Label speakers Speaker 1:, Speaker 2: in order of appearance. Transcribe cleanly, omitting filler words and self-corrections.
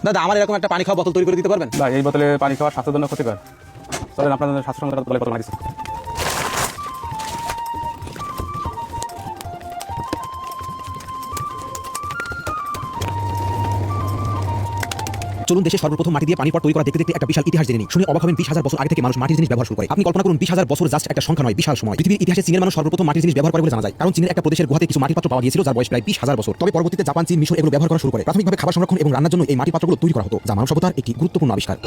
Speaker 1: দাদা আমার এরকম একটা পানি খাওয়া বোতল তৈরি করে দিতে পারবেন?
Speaker 2: ভাই এই বোতলে পানি খাওয়া স্বাস্থ্যের জন্য ক্ষতিকর। চলেন আপনাদের স্বাস্থ্যসম্মত বোতলে বোতল লাগিয়েছে।
Speaker 3: চলুন দেশে সর্বপ্রথম মাটি দিয়ে পানি পট তৈরি করা দেখতে দেখতে একটা বিশাল ইতিহাস জেনে নিই। শুনে অবাক হবেন 20,000 বছর আগে থেকে মানুষ মাটির জিনিস ব্যবহার শুরু করে। আপনি কল্পনা করুন 20,000 বছর জাস্ট একটা সংখ্যা নয়, বিশাল সময়। পৃথিবীর ইতিহাসে চীনের মানুষ সর্বপ্রথম মাটির জিনিস ব্যবহার করে বলে জানা যায়, কারণ চীনের একটা প্রদেশের গুহাতে কিছু মাটির পাত্র পাওয়া গিয়েছিল যার বয়স প্রায় 20,000 বছর। তবে পরবর্তীতে জাপান, চীন, মিশর এগুলো ব্যবহার করা শুরু করে। প্রাথমিকভাবে খাবার সংরক্ষণ এবং রান্নার জন্য এই মাটির পাত্রগুলো তৈরি করা হতো, যা মানব সভ্যতার একটি গুরুত্বপূর্ণ আবিষ্কার।